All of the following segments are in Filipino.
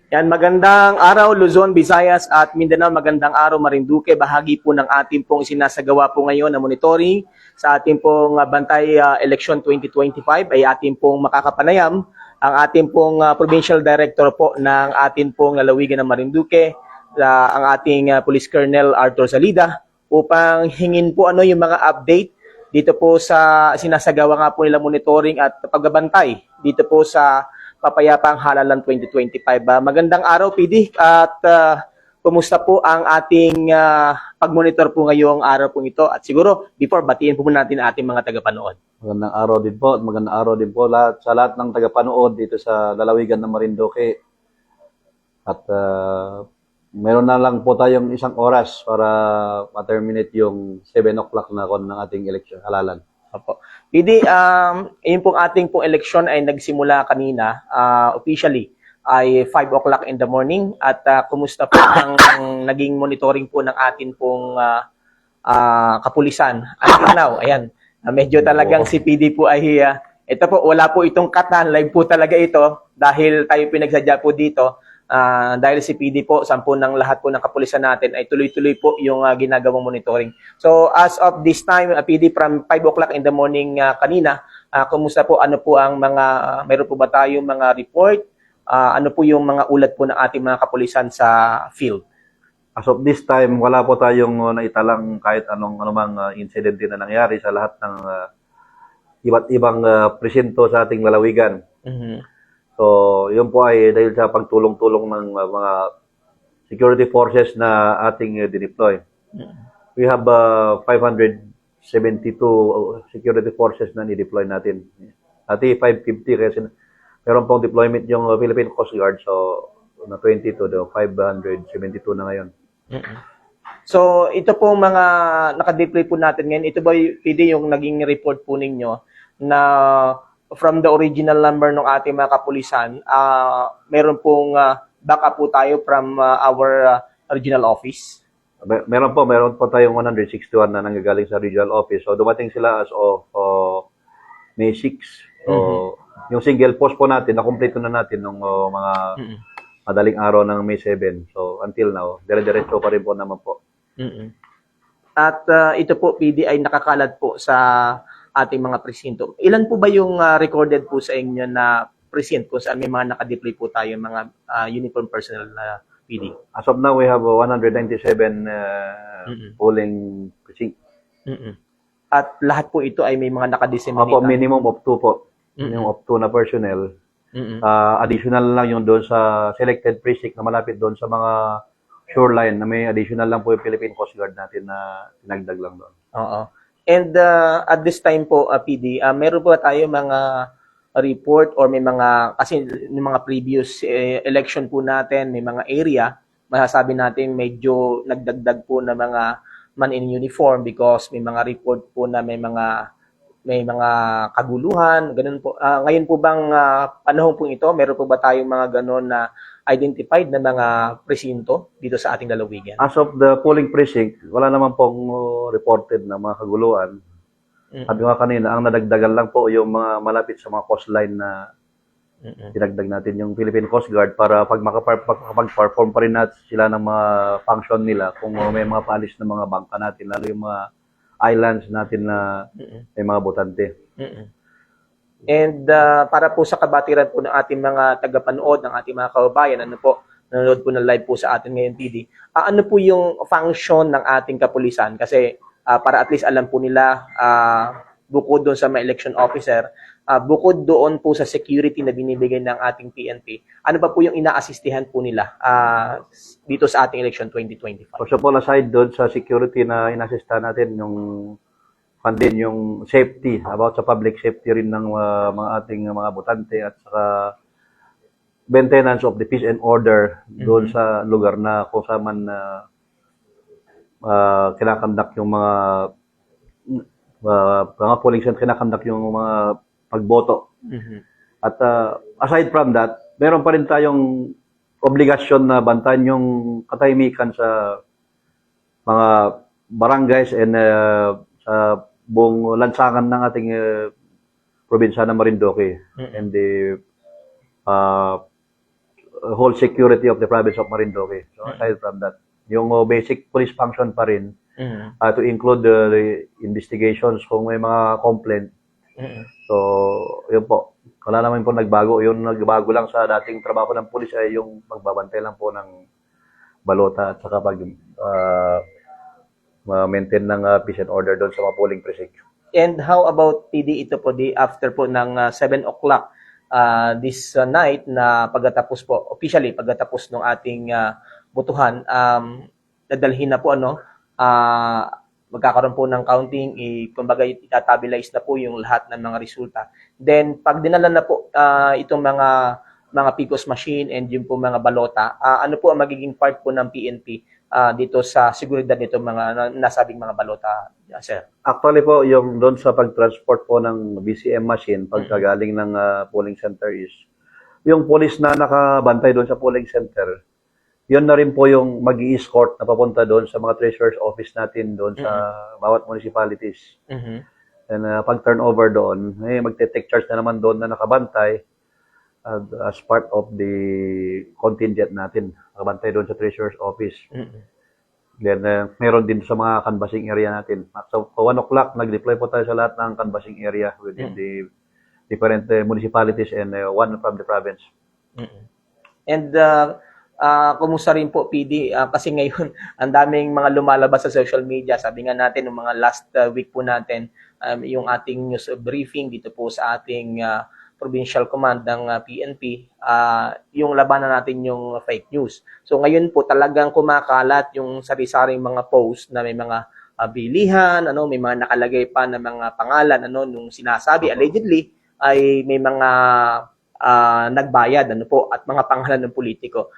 Yan, magandang araw Luzon, Visayas at Mindanao. Magandang araw Marinduque. Bahagi po ng ating pong sinasagawa po ngayon na monitoring sa ating pong Bantay Election 2025 ay ating pong makakapanayam ang ating pong Provincial Director po ng ating pong lalawigan ng Marinduque, ang ating Police Colonel Arthur Salida, upang hingin po ano yung mga update dito po sa sinasagawa nga po nila monitoring at pagbabantay dito po sa Papayapang Halalan 2025. Magandang araw, PD, at kumusta po ang ating pag-monitor po ngayong araw po ito? At siguro, before, batiin po muna natin ating mga tagapanood. Magandang araw din po at magandang araw din po sa lahat ng tagapanood dito sa lalawigan ng Marinduque. At meron na lang po tayong isang oras para ma-terminate yung 7 o'clock na kon ng ating election halalan. Opo. PD, yun pong ating pong election ay nagsimula kanina, officially, ay 5 o'clock in the morning. At kumusta po ang naging monitoring po ng atin pong kapulisan? Until now, ayan, medyo talagang si PD po ay, ito po, wala po itong katan, live po talaga ito, dahil tayo pinagsadya po dito. Dahil si PD po, sampun ng lahat po ng kapulisan natin ay tuloy-tuloy po yung ginagawang monitoring. So as of this time, PD, from 5 o'clock in the morning kanina, kumusta po, ano po ang mga, mayroon po ba tayong mga report? Ano po yung mga ulat po ng ating mga kapulisan sa field? As of this time, wala po tayong naitalang kahit anumang incident na nangyari sa lahat ng iba't ibang presinto sa ating lalawigan. Mm-hmm. So, yun po ay dahil sa pagtulong-tulong ng mga security forces na ating dineploy. We have 572 security forces na ni-deploy natin. Dati 550 kasi meron pong deployment yung Philippine Coast Guard, so na 20 to 572 na ngayon. So, ito po mga naka-deploy po natin ngayon. Ito ba, PD, yung naging report po ninyo na from the original number ng ating mga kapulisan, meron pong backup po tayo from our regional office? Meron po tayong 161 na nanggagaling sa regional office. So, dumating sila as of May 6. So, yung single post po natin, nakumpleto na natin ng mga madaling araw ng May 7. So, until now, dire-diretso pa rin po naman po. At ito po, PD, ay nakakalat po sa ating mga presinto. Ilan po ba yung recorded po sa inyo na presinto kung saan may mga nakadeploy po tayo, mga uniform personnel na PD? As of now, we have 197 polling precinct. At lahat po ito ay may mga nakadisseminate? Opo, minimum of 2 po. Minimum of 2 na personnel. Additional lang yung doon sa selected precinct na malapit doon sa mga shoreline na may additional lang po yung Philippine Coast Guard natin na tinagdag lang doon. Oo. And at this time po, PD, meron po tayo mga report or may mga, kasi yung mga previous election po natin, may mga area, masasabi natin medyo nagdagdag po na mga man in uniform because may mga report po na may mga kaguluhan, ganun po. Ngayon po bang panahon po ito, meron po ba tayong mga ganun na identified na mga presinto dito sa ating lalawigan? As of the polling precinct, wala naman pong reported na mga kaguluhan. Sabi nga kanina, ang nadagdagan lang po yung mga malapit sa mga coastline na dinagdag natin yung Philippine Coast Guard para pag makapag-perform pa rin natin sila ng mga function nila kung may mga paalis na mga bangka natin, lalo yung mga islands natin na may mga botante. And para po sa kabatiran po ng ating mga tagapanood, ng ating mga kababayan, ano po, nanonood po ng live po sa atin ngayon, PD, ano po yung function ng ating kapulisan? Kasi para at least alam po nila, bukod doon sa mga election officer, bukod doon po sa security na binibigay ng ating PNP, ano ba po yung ina-assistihan po nila dito sa ating election 2025? First of all, aside doon sa security na inassista natin, din yung safety, about sa public safety rin ng mga ating mga botante at saka maintenance of the peace and order doon sa lugar na kung saan man kinakandak yung mga polling center, kinakandak yung mga pagboto. At aside from that, meron pa rin tayong obligasyon na bantayan yung katahimikan sa mga barangays and sa buong lansangan ng ating probinsya ng Marinduque and the whole security of the province of Marinduque. So aside from that, yung basic police function pa rin, to include the investigations kung may mga complaint. So, yun po. Wala naman po nagbago. Yung nagbago lang sa dating trabaho ng pulis ay yung magbabantay lang po ng balota at saka maintain ng peace and order doon sa mga polling precinct. And how about PD, ito po di after po ng 7 o'clock this night na pagkatapos po, officially pagkatapos ng ating botohan, dadalhin na po magkakaroon po ng counting, kumbaga itatabilize na po yung lahat ng mga resulta. Then pag dinala na po itong mga PCOS machine and yung po mga balota, ano po ang magiging part po ng PNP dito sa seguridad nito mga nasabing mga balota, sir? Actually po, yung doon sa pag-transport po ng BCM machine, pagkagaling ng polling center is, yung police na nakabantay doon sa polling center, yun na rin po yung mag-i-escort na papunta doon sa mga treasurer's office natin doon sa bawat municipalities. And pag turnover doon, magte-take charge na naman doon na nakabantay as part of the contingent natin. Nakabantay doon sa treasurer's office. Then meron din sa mga canvassing area natin. So 1 o'clock, nag-deploy po tayo sa lahat ng canvassing area within the different municipalities and one from the province. And kumusta rin po, PD? Kasi ngayon, ang daming mga lumalabas sa social media. Sabi nga natin, ng mga last week po natin, yung ating news briefing dito po sa ating provincial command ng PNP, yung labanan natin yung fake news. So ngayon po talagang kumakalat yung sari-saring mga post na may mga bilihan, may mga nakalagay pa na mga pangalan, nung sinasabi, allegedly, ay may mga nagbayad at mga pangalan ng politiko.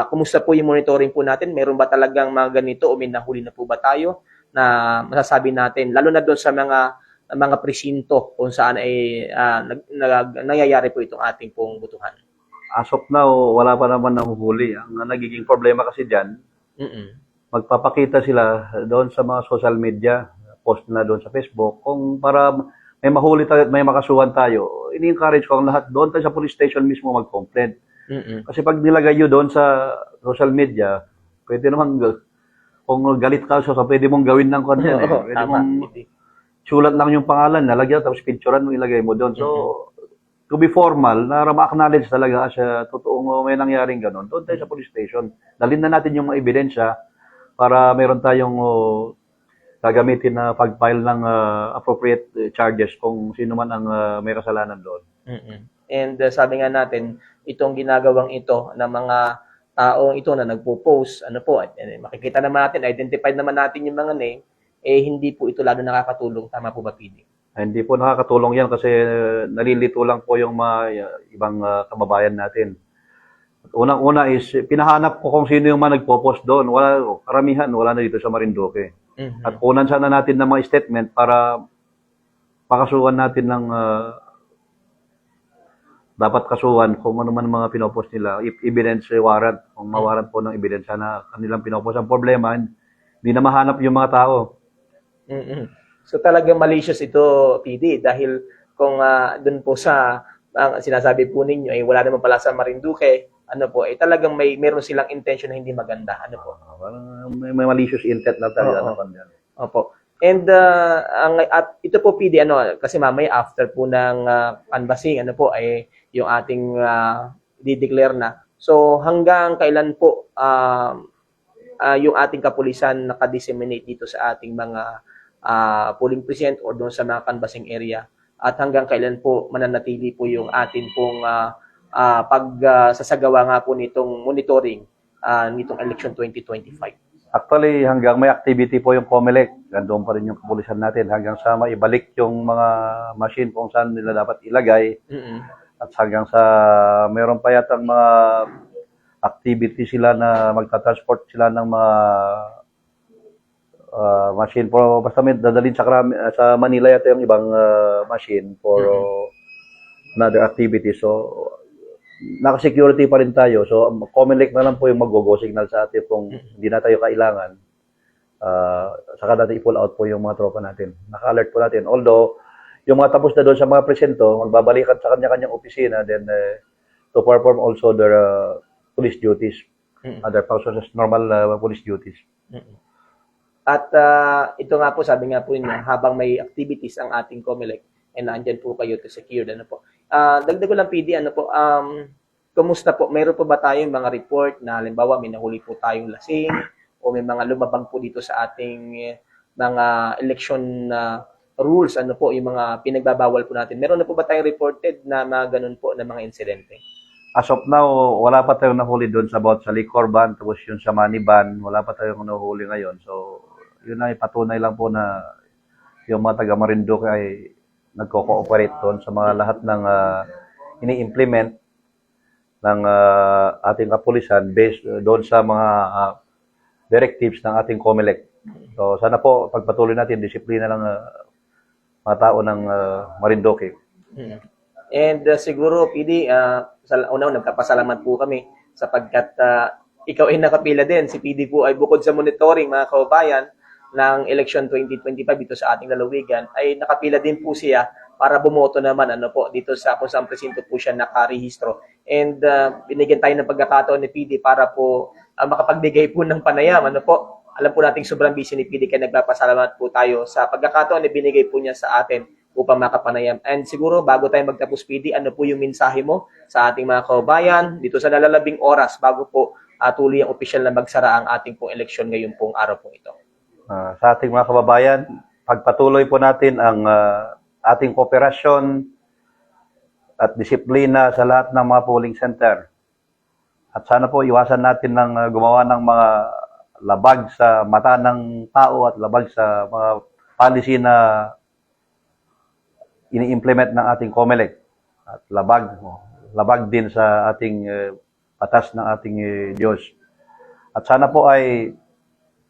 Kumusta po yung monitoring po natin? Meron ba talagang mga ganito o may nahuli na po ba tayo na masasabi natin, lalo na doon sa mga presinto kung saan ay nangyayari po itong ating pong butuhan? As of now, wala pa naman nahuhuli. Ang nagiging problema kasi dyan, magpapakita sila doon sa mga social media, post na doon sa Facebook, kung para may mahuli tayo at may makasuhan tayo, ini-encourage ko ang lahat doon tayo sa police station mismo mag-complain. Kasi pag nilagay nyo doon sa social media, pwede naman, kung galit ka, so pwede mong gawin ng content. Pwede mong sulat lang yung pangalan, nalagyan, tapos picturean mo, ilagay mo doon. So, to be formal, na ma-acknowledge talaga siya, totoong may nangyaring ganun, doon tayo sa police station. Dalhin na natin yung mga ebidensya para meron tayong gagamitin na pag-file ng appropriate charges kung sino man ang may kasalanan doon. And sabi nga natin, itong ginagawang ito ng mga taong ito na nagpo-post, makikita naman natin, identified naman natin yung mga name, hindi po ito lalo nakakatulong. Tama po ba, PD? Hindi po nakakatulong yan kasi nalilito lang po yung mga ibang kababayan natin. Unang-una is, pinahanap ko kung sino yung mga nagpo-post doon. Karamihan, wala na dito sa Marinduque. At kunan sana natin ng mga statement para pakasuhan natin ng dapat kasuhan kung ano man mga pinopost nila. Evidence warrant, kung mawarrant po ng ebidensya na kanilang pinopost. Ang problema, hindi na mahanap yung mga tao. So talagang malicious ito, PD, dahil kung doon po sa sinasabi po ninyo, wala naman pala sa Marinduque, talagang meron silang intention na hindi maganda. May malicious intent na talaga. Opo. And at ito po, PD, kasi mamaya after po ng canvassing, ay yung ating di-declare na. So hanggang kailan po yung ating kapulisan naka-disseminate dito sa ating mga polling precinct or doon sa mga canvassing area? At hanggang kailan po mananatili po yung atin pong pagsasagawa nga po nitong monitoring nitong election 2025? Actually, hanggang may activity po yung COMELEC, gandun pa rin yung kapulisan natin hanggang sa maibalik yung mga machine kung saan nila dapat ilagay. At hanggang sa meron pa yata mga activity sila na magta-transport sila ng mga machine for basta may dadalhin sa Manila yata yung ibang machine for another activity. So naka-security pa rin tayo. So COMELEC na lang po yung mag-go signal sa atin kung hindi na tayo kailangan. Saka natin i-pull out po yung mga tropa natin. Naka-alert po natin. Although yung mga tapos na doon sa mga presinto, magbabalikan sa kanya-kanyang opisina, then to perform also their police duties, other functions as normal police duties. At ito nga po, sabi nga po niya, habang may activities ang ating COMELEC, nandyan po kayo to secure. Ano po. Dagdag ko lang, PD, ano po, kumusta po? Mayroon po ba tayong mga report na halimbawa may nahuli po tayong lasing o may mga lumabag po dito sa ating mga election rules, ano po, yung mga pinagbabawal po natin? Meron na po ba tayong reported na mga ganun po na mga insidente? As of now, wala pa tayong nahuli doon sa liquor ban, tapos yun sa money ban, wala pa tayong nahuli ngayon. So, yun ay patunay lang po na yung mga taga Marinduque ay nagko-cooperate doon sa mga lahat ng ini-implement ng ating kapulisan based doon sa mga directives ng ating COMELEC. So, sana po pagpatuloy natin, disiplina lang mga tao ng Marinduque. And siguro, PD, una nagkapasalamat po kami sapagkat ikaw ay nakapila din. Si PD po ay bukod sa monitoring, mga kababayan, ng election 2025 dito sa ating lalawigan, ay nakapila din po siya para bumoto naman dito sa kung saan presinto po siya nakarehistro. And binigyan tayo ng pagkakataon ni PD para po makapagbigay po ng panayam. Alam po nating sobrang busy ni PD kaya nagpapasalamat po tayo sa pagkakataon na binigay po niya sa atin upang makapanayam. And siguro bago tayo magtapos, PD, ano po yung mensahe mo sa ating mga kababayan dito sa nalalabing oras bago po tuloy ang opisyal na magsara ang ating pong eleksyon ngayon pong araw pong ito? Sa ating mga kababayan, pagpatuloy po natin ang ating kooperasyon at disiplina sa lahat ng mga polling center. At sana po iwasan natin ng gumawa ng mga labag sa mata ng tao at labag sa mga policy na ini-implement ng ating COMELEC. At labag din sa ating batas ng ating Diyos. At sana po ay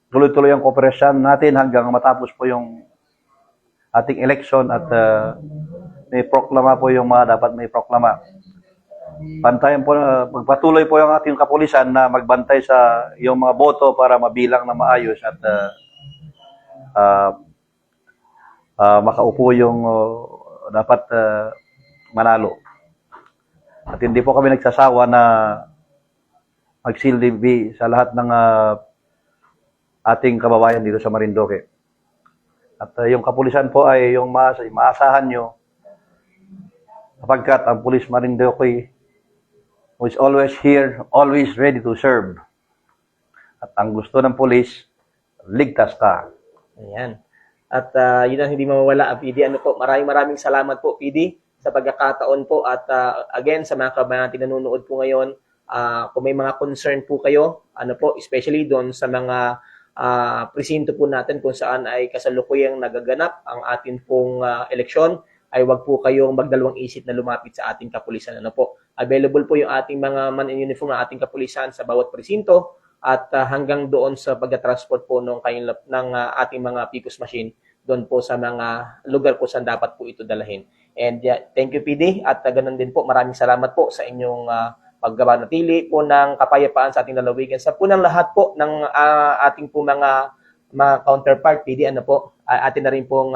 tuloy-tuloy ang kooperasyon natin hanggang matapos po yung ating election at may proklama po yung mga dapat may proklama. Bantayan po, magpatuloy po yung ating kapulisan na magbantay sa yung mga boto para mabilang na maayos at makaupo yung dapat manalo. At hindi po kami nagsasawa na magsilbi sa lahat ng ating kababayan dito sa Marinduque. At yung kapulisan po ay yung maasahan nyo sapagkat ang Pulis Marinduque is always here, always ready to serve. At ang gusto ng pulis, ligtas ka. Ayan. At yun ang hindi mawawala, PD. Maraming salamat po, PD, sa pagkakataon po. At again, sa mga kababayan natin nanonood po ngayon, kung may mga concern po kayo, especially doon sa mga presinto po natin kung saan ay kasalukuyang nagaganap ang atin pong eleksyon, ay wag po kayong magdalawang isip na lumapit sa ating kapulisan. Available po yung ating mga man in uniform na ating kapulisan sa bawat presinto at hanggang doon sa pag-transport po ng ating mga PICOS machine doon po sa mga lugar po saan dapat po ito dalahin. And thank you, PD, at ganun din po, maraming salamat po sa inyong paggabanatili po ng kapayapaan sa ating lalawigan. Sa punang lahat po ng ating po mga counterpart, PD, atin na rin pong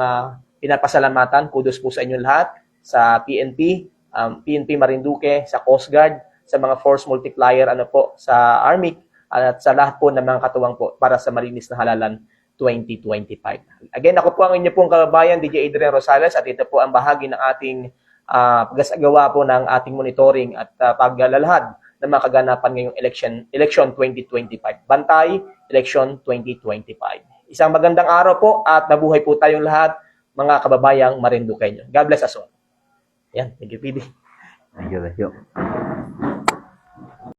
pinapasalamatan. Kudos po sa inyong lahat, sa PNP, PNP Marinduque, sa Coast Guard, sa mga force multiplier, sa Army, at sa lahat po ng mga katuwang po para sa Malinis na Halalan 2025. Again, ako po ang inyo pong kababayan, DJ Adrian Rosales, at ito po ang bahagi ng ating paggasagawa po ng ating monitoring at paglalahad ng mga kaganapan ngayong election 2025. Bantay, election 2025. Isang magandang araw po at nabuhay po tayong lahat, mga kababayang Marinduqueño. God bless us all. Yan, thank you, PD. Thank you.